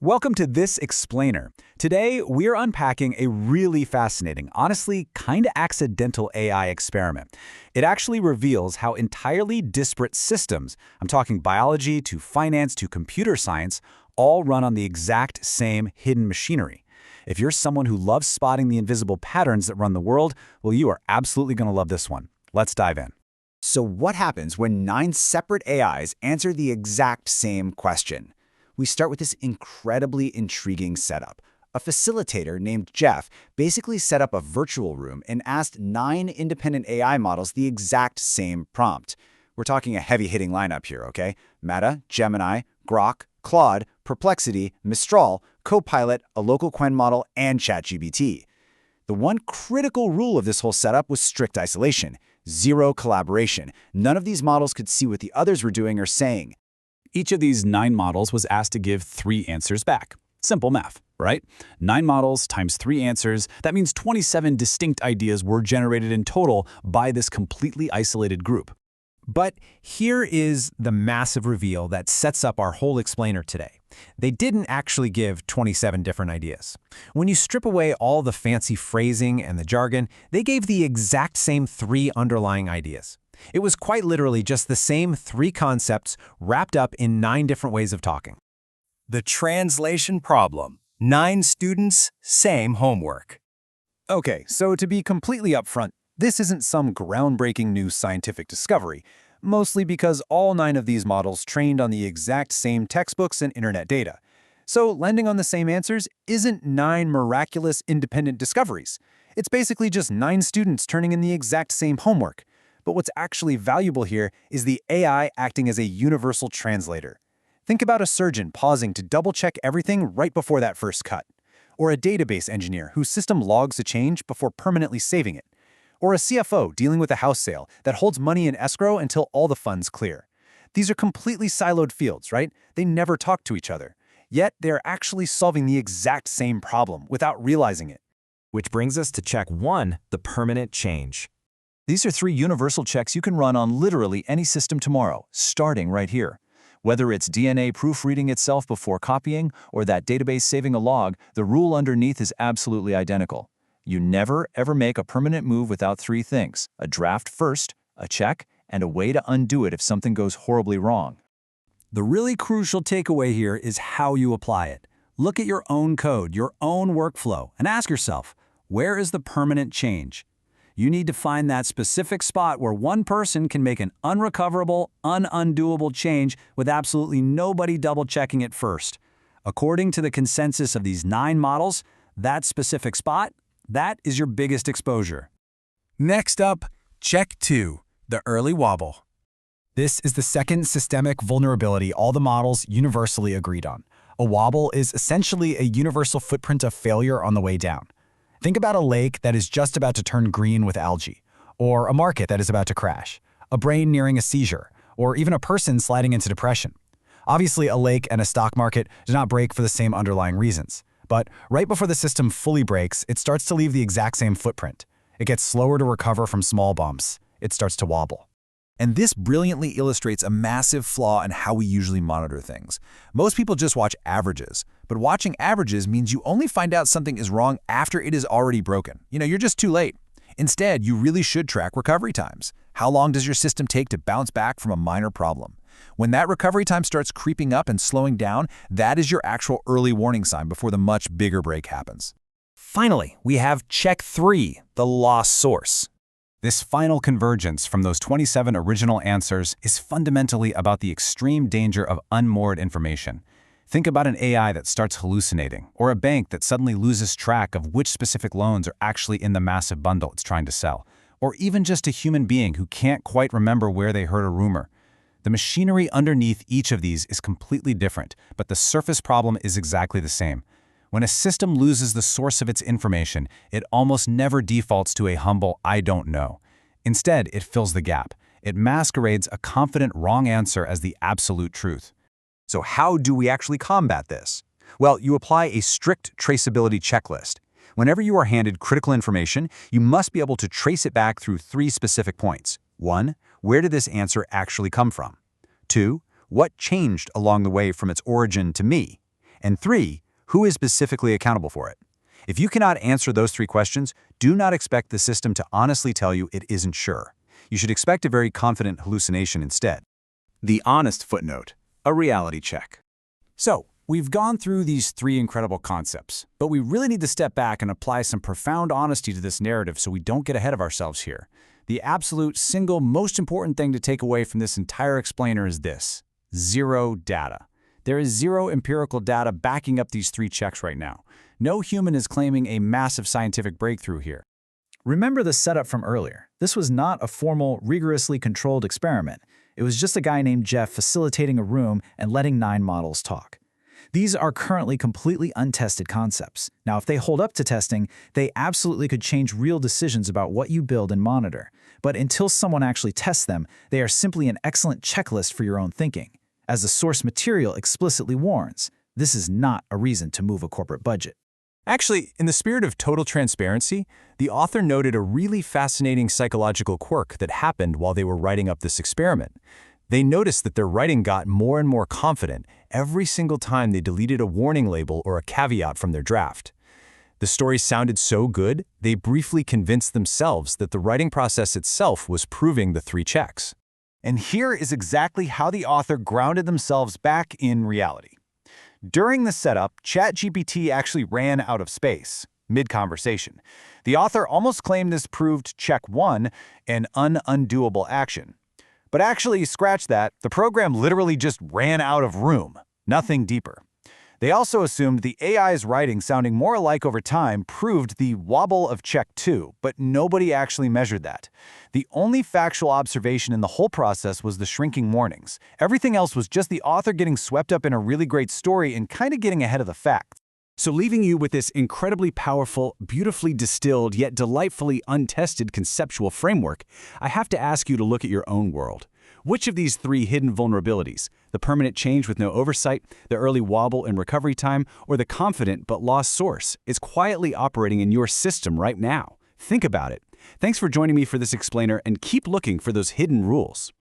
Welcome to This Explainer. Today, we're unpacking a really fascinating, honestly kinda accidental AI experiment. It actually reveals how entirely disparate systems, I'm talking biology to finance to computer science, all run on the exact same hidden machinery. If you're someone who loves spotting the invisible patterns that run the world, well, you are absolutely going to love this one. Let's dive in. So what happens when 9 separate AIs answer the exact same question? We start with this incredibly intriguing setup. A facilitator named Jeff basically set up a virtual room and asked 9 independent AI models the exact same prompt. We're talking a heavy-hitting lineup here, okay? Meta, Gemini, Grok, Claude, Perplexity, Mistral, Copilot, a local Qwen model, and ChatGPT. The one critical rule of this whole setup was strict isolation. Zero collaboration. None of these models could see what the others were doing or saying. Each of these 9 models was asked to give 3 answers back. Simple math, right? 9 models times 3 answers, that means 27 distinct ideas were generated in total by this completely isolated group. But here is the massive reveal that sets up our whole explainer today. They didn't actually give 27 different ideas. When you strip away all the fancy phrasing and the jargon, they gave the exact same 3 underlying ideas. It was quite literally just the same 3 concepts wrapped up in 9 different ways of talking. The translation problem. 9 students, same homework. Okay, so to be completely upfront, this isn't some groundbreaking new scientific discovery, mostly because all 9 of these models trained on the exact same textbooks and internet data. So landing on the same answers isn't 9 miraculous independent discoveries. It's basically just 9 students turning in the exact same homework. But what's actually valuable here is the AI acting as a universal translator. Think about a surgeon pausing to double-check everything right before that first cut. Or a database engineer whose system logs a change before permanently saving it. Or a CFO dealing with a house sale that holds money in escrow until all the funds clear. These are completely siloed fields, right? They never talk to each other. Yet they're actually solving the exact same problem without realizing it. Which brings us to check 1, the permanent change. These are 3 universal checks you can run on literally any system tomorrow, starting right here. Whether it's DNA proofreading itself before copying or that database saving a log, the rule underneath is absolutely identical. You never, ever make a permanent move without 3 things: a draft first, a check, and a way to undo it if something goes horribly wrong. The really crucial takeaway here is how you apply it. Look at your own code, your own workflow, and ask yourself, where is the permanent change? You need to find that specific spot where one person can make an unrecoverable, unundoable change with absolutely nobody double-checking it first. According to the consensus of these 9 models, that specific spot, that is your biggest exposure. Next up, check 2, the early wobble. This is the second systemic vulnerability all the models universally agreed on. A wobble is essentially a universal footprint of failure on the way down. Think about a lake that is just about to turn green with algae, or a market that is about to crash, a brain nearing a seizure, or even a person sliding into depression. Obviously, a lake and a stock market do not break for the same underlying reasons. But right before the system fully breaks, it starts to leave the exact same footprint. It gets slower to recover from small bumps. It starts to wobble. And this brilliantly illustrates a massive flaw in how we usually monitor things. Most people just watch averages, but watching averages means you only find out something is wrong after it is already broken. You're just too late. Instead, you really should track recovery times. How long does your system take to bounce back from a minor problem? When that recovery time starts creeping up and slowing down, that is your actual early warning sign before the much bigger break happens. Finally, we have check 3, the lost source. This final convergence from those 27 original answers is fundamentally about the extreme danger of unmoored information. Think about an AI that starts hallucinating, or a bank that suddenly loses track of which specific loans are actually in the massive bundle it's trying to sell, or even just a human being who can't quite remember where they heard a rumor. The machinery underneath each of these is completely different, but the surface problem is exactly the same. When a system loses the source of its information, it almost never defaults to a humble "I don't know." Instead, it fills the gap. It masquerades a confident wrong answer as the absolute truth. So how do we actually combat this? Well, you apply a strict traceability checklist. Whenever you are handed critical information, you must be able to trace it back through 3 specific points. 1, where did this answer actually come from? 2, what changed along the way from its origin to me? And 3, who is specifically accountable for it? If you cannot answer those 3 questions, do not expect the system to honestly tell you it isn't sure. You should expect a very confident hallucination instead. The honest footnote, a reality check. So, we've gone through these 3 incredible concepts, but we really need to step back and apply some profound honesty to this narrative so we don't get ahead of ourselves here. The absolute single most important thing to take away from this entire explainer is this: zero data. There is zero empirical data backing up these 3 checks right now. No human is claiming a massive scientific breakthrough here. Remember the setup from earlier. This was not a formal, rigorously controlled experiment. It was just a guy named Jeff facilitating a room and letting 9 models talk. These are currently completely untested concepts. Now, if they hold up to testing, they absolutely could change real decisions about what you build and monitor. But until someone actually tests them, they are simply an excellent checklist for your own thinking. As the source material explicitly warns, this is not a reason to move a corporate budget. Actually, in the spirit of total transparency, the author noted a really fascinating psychological quirk that happened while they were writing up this experiment. They noticed that their writing got more and more confident every single time they deleted a warning label or a caveat from their draft. The story sounded so good, they briefly convinced themselves that the writing process itself was proving the 3 checks. And here is exactly how the author grounded themselves back in reality. During the setup, ChatGPT actually ran out of space, mid-conversation. The author almost claimed this proved check 1, an undoable action. But actually, scratch that, the program literally just ran out of room, nothing deeper. They also assumed the AI's writing sounding more alike over time proved the wobble of check 2, but nobody actually measured that. The only factual observation in the whole process was the shrinking warnings. Everything else was just the author getting swept up in a really great story and kind of getting ahead of the facts. So leaving you with this incredibly powerful, beautifully distilled, yet delightfully untested conceptual framework, I have to ask you to look at your own world. Which of these 3 hidden vulnerabilities, the permanent change with no oversight, the early wobble in recovery time, or the confident but lost source, is quietly operating in your system right now? Think about it. Thanks for joining me for this explainer, and keep looking for those hidden rules.